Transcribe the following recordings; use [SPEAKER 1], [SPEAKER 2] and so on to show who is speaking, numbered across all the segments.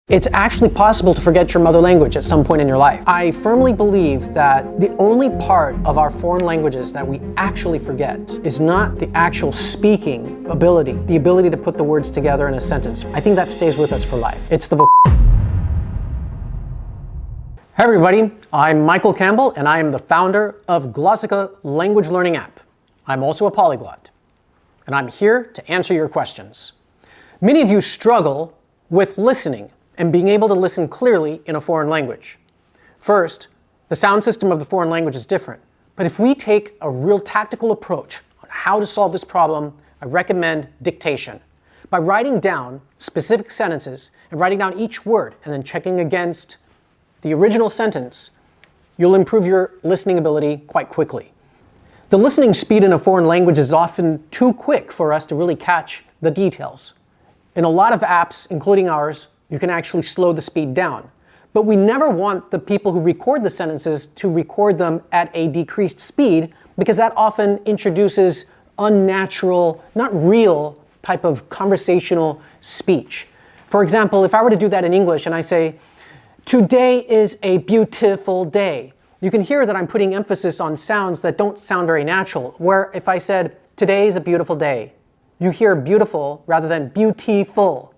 [SPEAKER 1] It's actually possible to forget your mother language at some point in your life. I firmly believe that the only part of our foreign languages that we actually forget is not the actual speaking ability, the ability to put the words together in a sentence. I think that stays with us for life. It's the Hey everybody, I'm Michael Campbell and I am the founder of Glossika language learning app. I'm also a polyglot and I'm here to answer your questions. Many of you struggle with listening and being able to listen clearly in a foreign language. First, the sound system of the foreign language is different. But if we take a real tactical approach on how to solve this problem, I recommend dictation. By writing down specific sentences and writing down each word and then checking against the original sentence, you'll improve your listening ability quite quickly. The listening speed in a foreign language is often too quick for us to really catch the details. In a lot of apps, including ours, you can actually slow the speed down. But we never want the people who record the sentences to record them at a decreased speed because that often introduces unnatural, not real type of conversational speech. For example, if I were to do that in English and I say, "Today is a beautiful day," you can hear that I'm putting emphasis on sounds that don't sound very natural. Where if I said, "Today is a beautiful day," you hear beautiful rather than beautiful.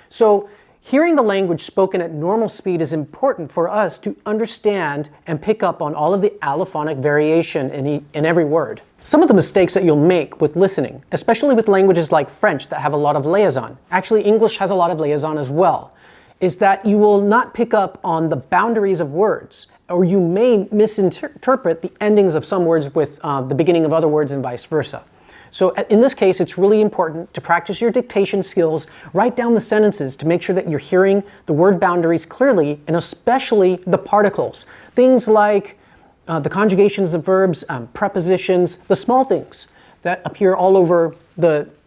[SPEAKER 1] So hearing the language spoken at normal speed is important for us to understand and pick up on all of the allophonic variation in every word. Some of the mistakes that you'll make with listening, especially with languages like French that have a lot of liaison, actually English has a lot of liaison as well, is that you will not pick up on the boundaries of words, or you may misinterpret the endings of some words with the beginning of other words and vice versa. So in this case, it's really important to practice your dictation skills, write down the sentences to make sure that you're hearing the word boundaries clearly, and especially the particles. Things like the conjugations of verbs, prepositions, the small things that appear all over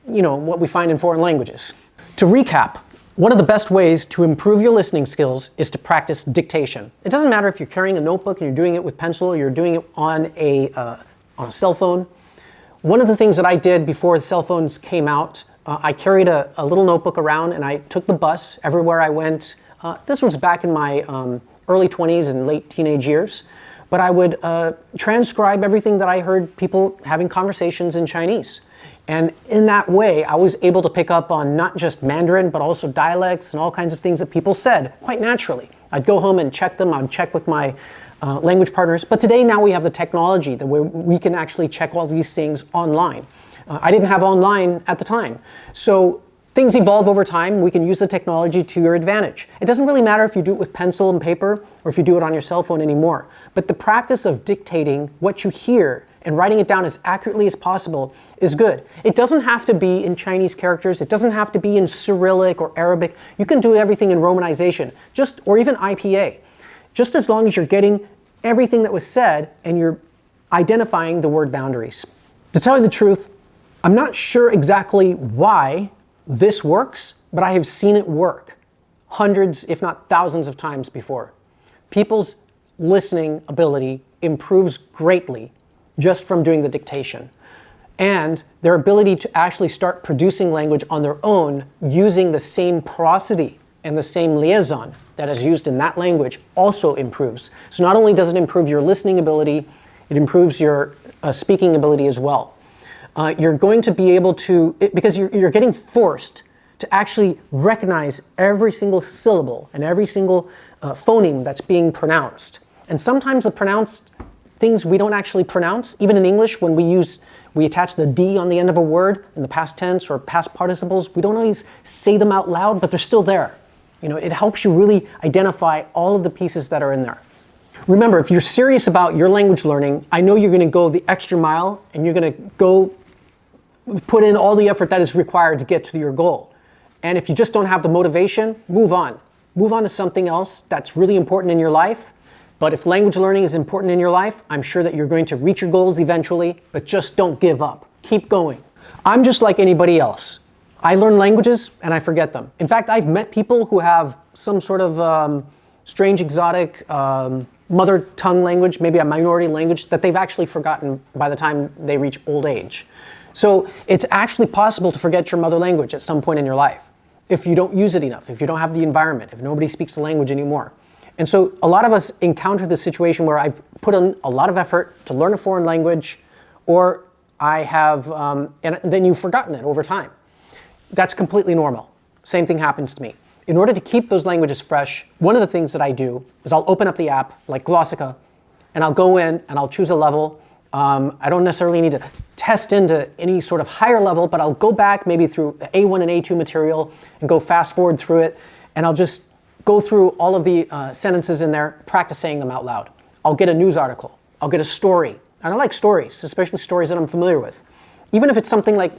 [SPEAKER 1] what we find in foreign languages. To recap, one of the best ways to improve your listening skills is to practice dictation. It doesn't matter if you're carrying a notebook and you're doing it with pencil, or you're doing it on a cell phone. One of the things that I did before the cell phones came out, I carried a little notebook around and I took the bus everywhere I went. This was back in my early 20s and late teenage years. But I would transcribe everything that I heard people having conversations in Chinese. And in that way, I was able to pick up on not just Mandarin, but also dialects and all kinds of things that people said quite naturally. I'd go home and check them. I'd check with my language partners. But today now we have the technology that we can actually check all these things online. I didn't have online at the time. So things evolve over time. We can use the technology to your advantage. It doesn't really matter if you do it with pencil and paper or if you do it on your cell phone anymore. But the practice of dictating what you hear and writing it down as accurately as possible is good. It doesn't have to be in Chinese characters. It doesn't have to be in Cyrillic or Arabic. You can do everything in Romanization, or even IPA. Just as long as you're getting everything that was said and you're identifying the word boundaries. To tell you the truth, I'm not sure exactly why this works, but I have seen it work hundreds, if not thousands of times before. People's listening ability improves greatly just from doing the dictation. And their ability to actually start producing language on their own using the same prosody and the same liaison that is used in that language also improves. So not only does it improve your listening ability, it improves your speaking ability as well. You're going to be able to, because you're getting forced to actually recognize every single syllable and every single phoneme that's being pronounced. And sometimes the pronounced things we don't actually pronounce, even in English, when we attach the D on the end of a word in the past tense or past participles, we don't always say them out loud, but they're still there. It helps you really identify all of the pieces that are in there. Remember, if you're serious about your language learning, I know you're going to go the extra mile and you're going to go put in all the effort that is required to get to your goal. And if you just don't have the motivation, move on. Move on to something else that's really important in your life. But if language learning is important in your life, I'm sure that you're going to reach your goals eventually, but just don't give up. Keep going. I'm just like anybody else. I learn languages and I forget them. In fact, I've met people who have some sort of strange, exotic mother tongue language, maybe a minority language, that they've actually forgotten by the time they reach old age. So it's actually possible to forget your mother language at some point in your life. if you don't use it enough, if you don't have the environment, if nobody speaks the language anymore. And so a lot of us encounter this situation where I've put in a lot of effort to learn a foreign language, or I have, and then you've forgotten it over time. That's completely normal. Same thing happens to me. In order to keep those languages fresh, one of the things that I do is I'll open up the app like Glossica, and I'll go in and I'll choose a level. I don't necessarily need to test into any sort of higher level, but I'll go back maybe through A1 and A2 material and go fast forward through it, and I'll just go through all of the sentences in there, practice saying them out loud. I'll get a news article. I'll get a story. And I like stories, especially stories that I'm familiar with. Even if it's something like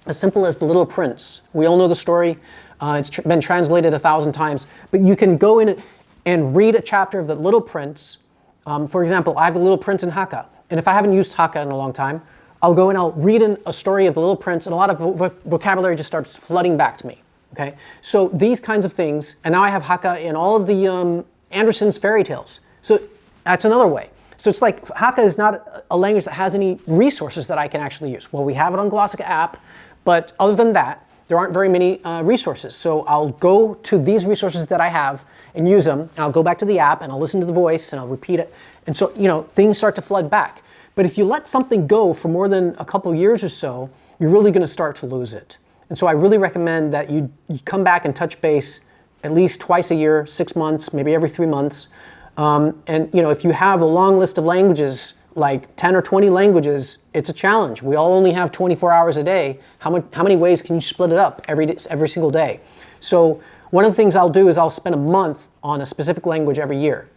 [SPEAKER 1] as simple as The Little Prince. We all know the story. It's been translated 1,000 times. But you can go in and read a chapter of The Little Prince. For example, I have The Little Prince in Hakka. And if I haven't used Hakka in a long time, I'll go and I'll read in a story of The Little Prince, and a lot of vocabulary just starts flooding back to me. Okay? So these kinds of things, and now I have Hakka in all of the Andersen's fairy tales. So that's another way. So it's like Hakka is not a language that has any resources that I can actually use. Well, we have it on Glossica app, but other than that, there aren't very many resources. So I'll go to these resources that I have and use them, and I'll go back to the app and I'll listen to the voice and I'll repeat it. And so, things start to flood back. But if you let something go for more than a couple years or so, you're really going to start to lose it. And so I really recommend that you come back and touch base at least twice a year, 6 months, maybe every 3 months. And if you have a long list of languages, like 10 or 20 languages, it's a challenge. We all only have 24 hours a day. How many ways can you split it up every single day? So one of the things I'll do is I'll spend a month on a specific language every year.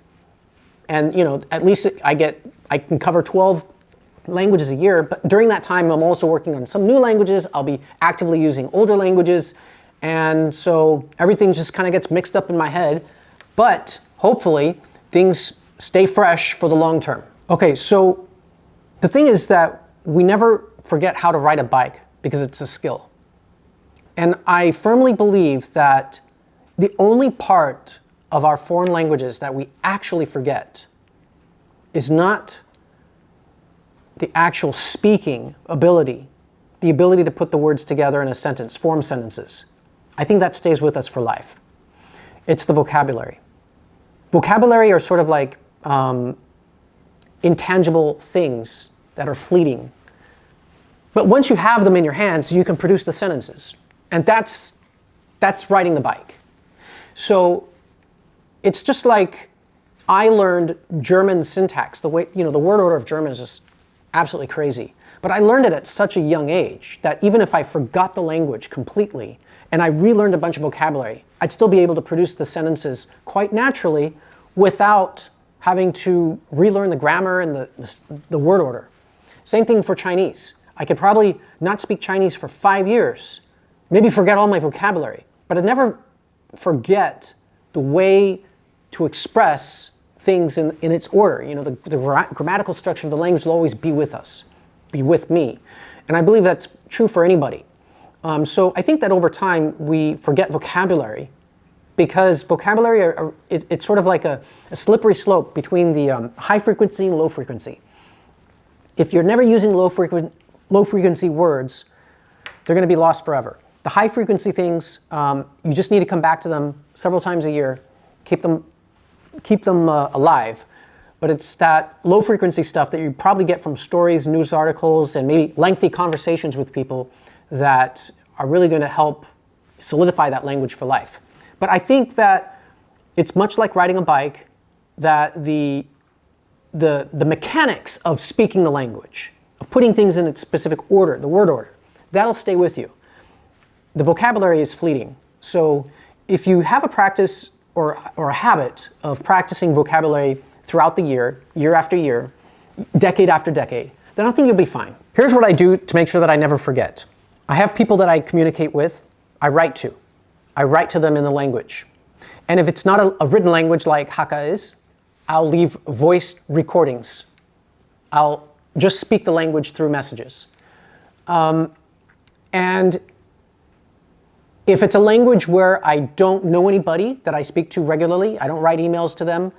[SPEAKER 1] And at least I can cover 12 languages a year, but during that time I'm also working on some new languages. I'll be actively using older languages, and so everything just kind of gets mixed up in my head, but hopefully things stay fresh for the long term. Okay, so the thing is that we never forget how to ride a bike because it's a skill. And I firmly believe that the only part of our foreign languages that we actually forget is not the actual speaking ability, the ability to put the words together in a sentence, form sentences. I think that stays with us for life. It's the vocabulary. Vocabulary are sort of like intangible things that are fleeting. But once you have them in your hands, you can produce the sentences. And that's riding the bike. So it's just like I learned German syntax. The way, the word order of German is just absolutely crazy. But I learned it at such a young age that even if I forgot the language completely and I relearned a bunch of vocabulary, I'd still be able to produce the sentences quite naturally without having to relearn the grammar and the word order. Same thing for Chinese. I could probably not speak Chinese for 5 years, maybe forget all my vocabulary, but I'd never forget the way to express things in its order. The grammatical structure of the language will always be with us, be with me. And I believe that's true for anybody. So I think that over time we forget vocabulary because vocabulary, it's sort of like a slippery slope between the high frequency and low frequency. If you're never using low frequency words, they're going to be lost forever. The high frequency things, you just need to come back to them several times a year, keep them alive. But it's that low frequency stuff that you probably get from stories, news articles, and maybe lengthy conversations with people that are really going to help solidify that language for life. But I think that it's much like riding a bike, that the mechanics of speaking the language, of putting things in its specific order, the word order, that'll stay with you. The vocabulary is fleeting. So if you have a practice or a habit of practicing vocabulary throughout the year, year after year, decade after decade, then I think you'll be fine. Here's what I do to make sure that I never forget. I have people that I communicate with, I write to. I write to them in the language. And if it's not a written language like Hakka is, I'll leave voice recordings. I'll just speak the language through messages. And if it's a language where I don't know anybody that I speak to regularly, I don't write emails to them,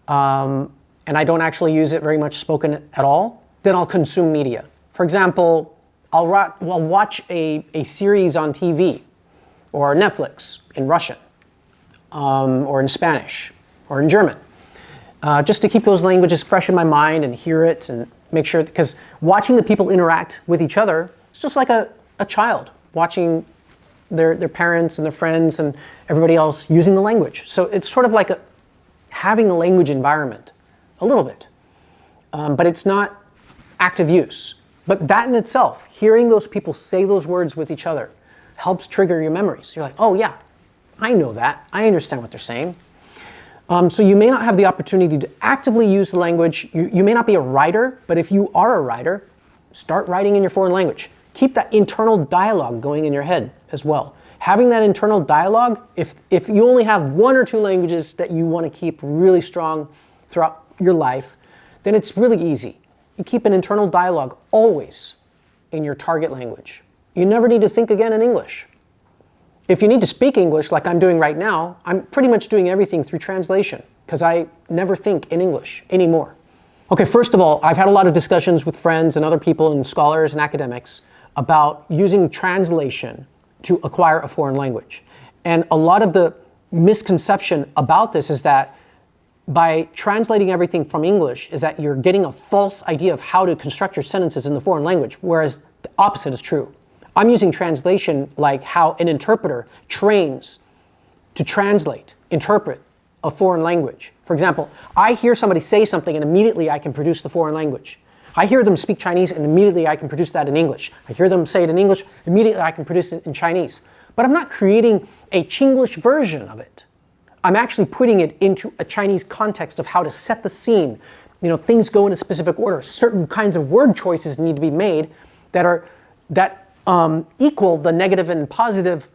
[SPEAKER 1] and I don't actually use it very much spoken at all, then I'll consume media. For example, I'll watch a series on TV, or Netflix in Russian, or in Spanish, or in German. Just to keep those languages fresh in my mind and hear it and make sure, because watching the people interact with each other, it's just like a child watching their parents and their friends and everybody else using the language. So it's sort of like having a language environment, a little bit. But it's not active use. But that in itself, hearing those people say those words with each other, helps trigger your memories. You're like, oh yeah, I know that. I understand what they're saying. So you may not have the opportunity to actively use the language. You may not be a writer, but if you are a writer, start writing in your foreign language. Keep that internal dialogue going in your head as well. Having that internal dialogue, if you only have one or two languages that you want to keep really strong throughout your life, then it's really easy. You keep an internal dialogue always in your target language. You never need to think again in English. If you need to speak English like I'm doing right now, I'm pretty much doing everything through translation because I never think in English anymore. Okay, first of all, I've had a lot of discussions with friends and other people and scholars and academics about using translation to acquire a foreign language. And a lot of the misconception about this is that by translating everything from English is that you're getting a false idea of how to construct your sentences in the foreign language, whereas the opposite is true. I'm using translation like how an interpreter trains to translate, interpret a foreign language. For example, I hear somebody say something and immediately I can produce the foreign language. I hear them speak Chinese and immediately I can produce that in English. I hear them say it in English, immediately I can produce it in Chinese. But I'm not creating a Chinglish version of it. I'm actually putting it into a Chinese context of how to set the scene. You know, things go in a specific order. Certain kinds of word choices need to be made that equal the negative and positive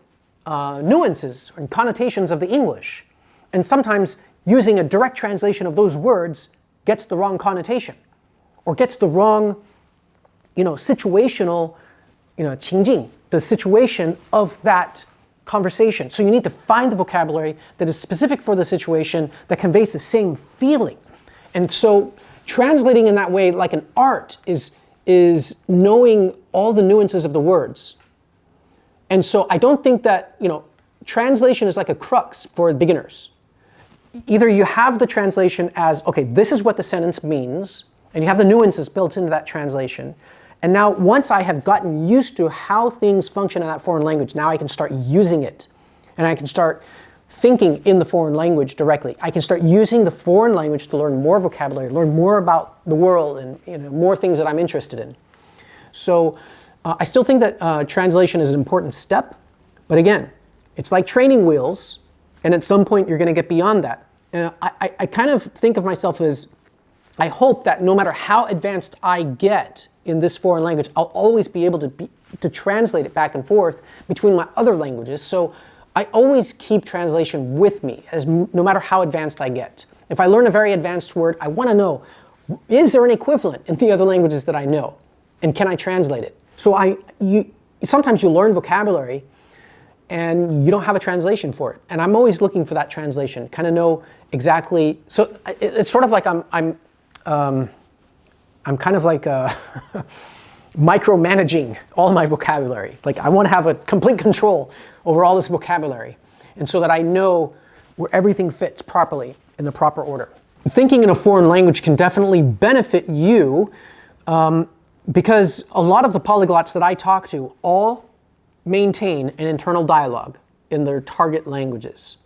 [SPEAKER 1] nuances and connotations of the English. And sometimes using a direct translation of those words gets the wrong connotation or gets the wrong, situational, 情境, the situation of that conversation. So you need to find the vocabulary that is specific for the situation that conveys the same feeling. And so translating in that way like an art is knowing all the nuances of the words. And so I don't think that, translation is like a crux for beginners. Either you have the translation as, okay, this is what the sentence means, and you have the nuances built into that translation. And now once I have gotten used to how things function in that foreign language, now I can start using it. And I can start thinking in the foreign language directly. I can start using the foreign language to learn more vocabulary, learn more about the world and more things that I'm interested in. So I still think that translation is an important step. But again, it's like training wheels. And at some point you're going to get beyond that. And I kind of think of myself as, I hope that no matter how advanced I get in this foreign language, I'll always be able to translate it back and forth between my other languages. So I always keep translation with me, no matter how advanced I get. If I learn a very advanced word, I want to know, is there an equivalent in the other languages that I know? And can I translate it? So sometimes you learn vocabulary and you don't have a translation for it. And I'm always looking for that translation, kind of know exactly. So it's sort of like I'm kind of like micromanaging all my vocabulary. Like I want to have a complete control over all this vocabulary, and so that I know where everything fits properly in the proper order. Thinking in a foreign language can definitely benefit you because a lot of the polyglots that I talk to all maintain an internal dialogue in their target languages.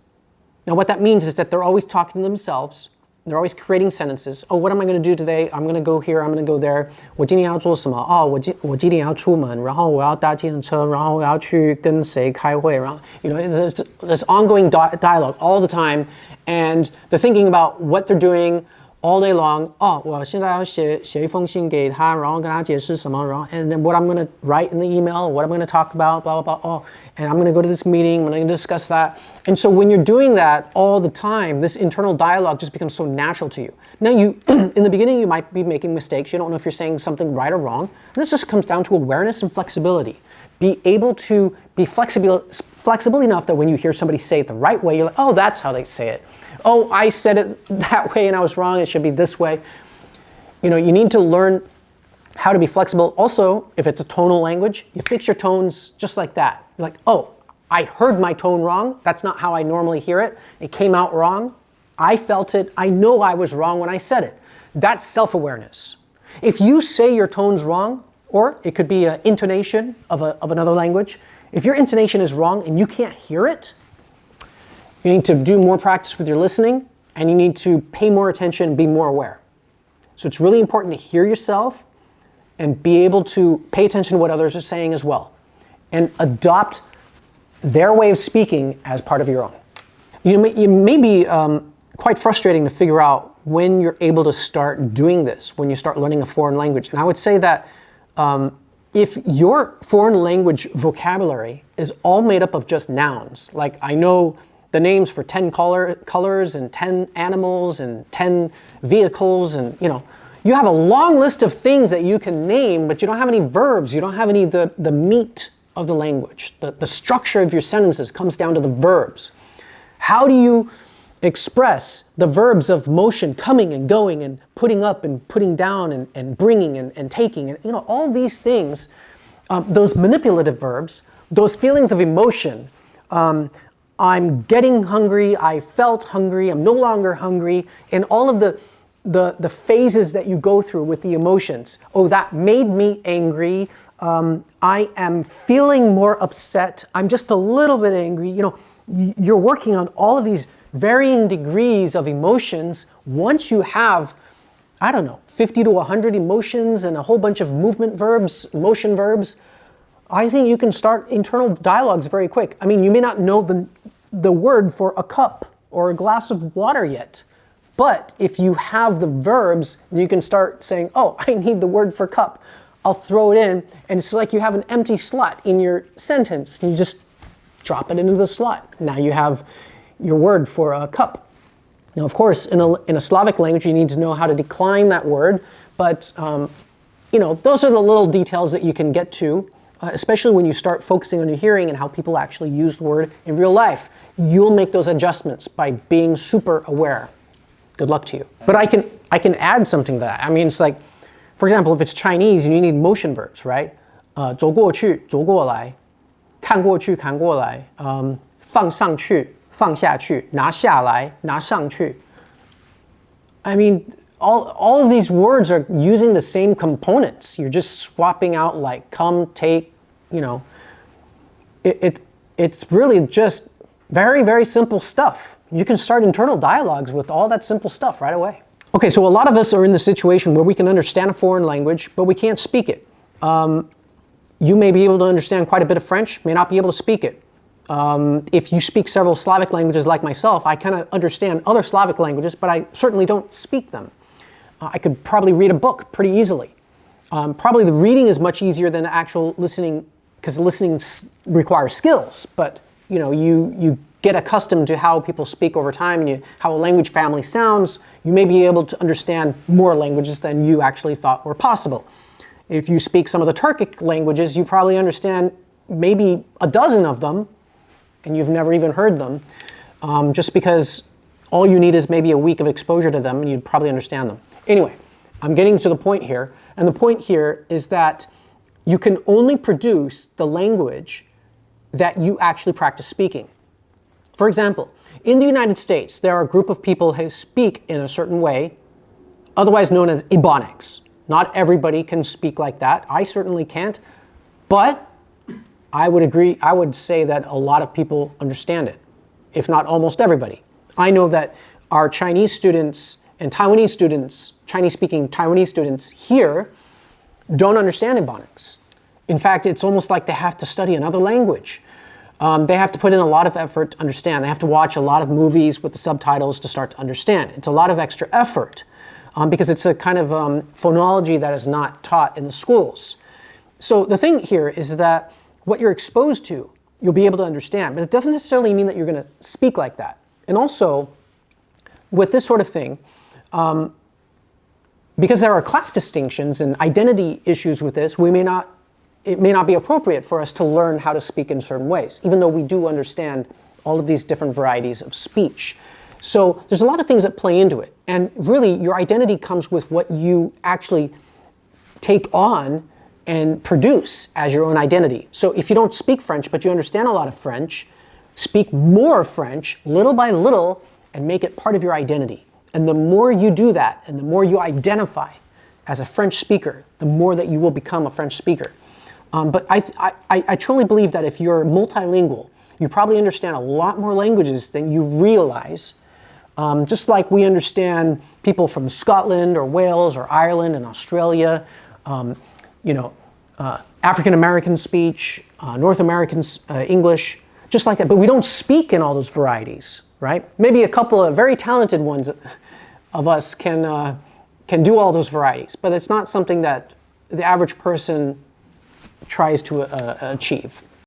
[SPEAKER 1] Now what that means is that they're always talking to themselves. They're always creating sentences. Oh, what am I going to do today? I'm going to go here. I'm going to go there. 我今天要做什么？哦，我几点要出门？然后我要搭计程车，然后我要去跟谁开会？然后 there's ongoing dialogue all the time, and they're thinking about what they're doing all day long. 哦，我现在要写一封信给他，然后跟他解释什么，然后 and then what I'm going to write in the email, what I'm going to talk about, blah blah blah. Oh, and I'm going to go to this meeting. I'm going to discuss that. And so when you're doing that all the time, this internal dialogue just becomes so natural to you. Now in the beginning, you might be making mistakes. You don't know if you're saying something right or wrong. And this just comes down to awareness and flexibility. Be able to be flexible enough that when you hear somebody say it the right way, you're like, oh, that's how they say it. Oh, I said it that way and I was wrong. It should be this way. You need to learn how to be flexible. Also, if it's a tonal language, you fix your tones just like that. You're like, oh, I heard my tone wrong. That's not how I normally hear it. It came out wrong. I felt it. I know I was wrong when I said it. That's self-awareness. If you say your tone's wrong, or it could be an intonation of another language, if your intonation is wrong and you can't hear it, you need to do more practice with your listening, and you need to pay more attention, be more aware. So it's really important to hear yourself and be able to pay attention to what others are saying as well, and adopt their way of speaking as part of your own. It may be quite frustrating to figure out when you're able to start doing this, when you start learning a foreign language. And I would say that if your foreign language vocabulary is all made up of just nouns, like I know the names for 10 colors and 10 animals and 10 vehicles, and you have a long list of things that you can name, but you don't have any verbs, you don't have any the meat of the language. The structure of your sentences comes down to the verbs. How do you express the verbs of motion, coming and going and putting up and putting down and bringing and taking, and all these things, those manipulative verbs, those feelings of emotion, I'm getting hungry, I felt hungry, I'm no longer hungry, and all of the phases that you go through with the emotions. Oh, that made me angry. I am feeling more upset. I'm just a little bit angry. You're working on all of these varying degrees of emotions. Once you have, 50 to 100 emotions and a whole bunch of movement verbs, motion verbs, I think you can start internal dialogues very quick. You may not know the word for a cup or a glass of water yet, but if you have the verbs, you can start saying, oh, I need the word for cup. I'll throw it in, and it's like you have an empty slot in your sentence, and you just drop it into the slot. Now you have your word for a cup. Now, of course, in a Slavic language, you need to know how to decline that word, but those are the little details that you can get to, especially when you start focusing on your hearing and how people actually use the word in real life. You'll make those adjustments by being super aware. Good luck to you. But I can add something to that. It's like, for example, if it's Chinese, you need motion verbs, right? 走过去，走过来，看过去，看过来，放上去，放下去，拿下来，拿上去。All of these words are using the same components. You're just swapping out like come, take, it's really just very, very simple stuff. You can start internal dialogues with all that simple stuff right away. Okay, so a lot of us are in the situation where we can understand a foreign language, but we can't speak it. You may be able to understand quite a bit of French, may not be able to speak it. If you speak several Slavic languages like myself, I kind of understand other Slavic languages, but I certainly don't speak them. I could probably read a book pretty easily. Probably the reading is much easier than the actual listening, because listening requires skills, but you get accustomed to how people speak over time and how a language family sounds. You may be able to understand more languages than you actually thought were possible. If you speak some of the Turkic languages, you probably understand maybe a dozen of them, and you've never even heard them, just because all you need is maybe a week of exposure to them and you'd probably understand them. Anyway, I'm getting to the point here, and the point here is that you can only produce the language that you actually practice speaking. For example, in the United States, there are a group of people who speak in a certain way, otherwise known as Ebonics. Not everybody can speak like that. I certainly can't, but I would say that a lot of people understand it, if not almost everybody. I know that our Chinese students and Taiwanese students, Chinese-speaking Taiwanese students here, don't understand Ebonics. In fact, it's almost like they have to study another language. They have to put in a lot of effort to understand. They have to watch a lot of movies with the subtitles to start to understand. It's a lot of extra effort because it's a kind of phonology that is not taught in the schools. So the thing here is that what you're exposed to, you'll be able to understand, but it doesn't necessarily mean that you're going to speak like that. And also, with this sort of thing, because there are class distinctions and identity issues with this, it may not be appropriate for us to learn how to speak in certain ways, even though we do understand all of these different varieties of speech. So there's a lot of things that play into it. And really, your identity comes with what you actually take on and produce as your own identity. So if you don't speak French, but you understand a lot of French, speak more French little by little and make it part of your identity. And the more you do that, and the more you identify as a French speaker, the more that you will become a French speaker. But I truly believe that if you're multilingual, you probably understand a lot more languages than you realize. Just like we understand people from Scotland or Wales or Ireland and Australia, African American speech, North American English, just like that. But we don't speak in all those varieties, right? Maybe a couple of very talented ones of us can do all those varieties, but it's not something that the average person tries to achieve.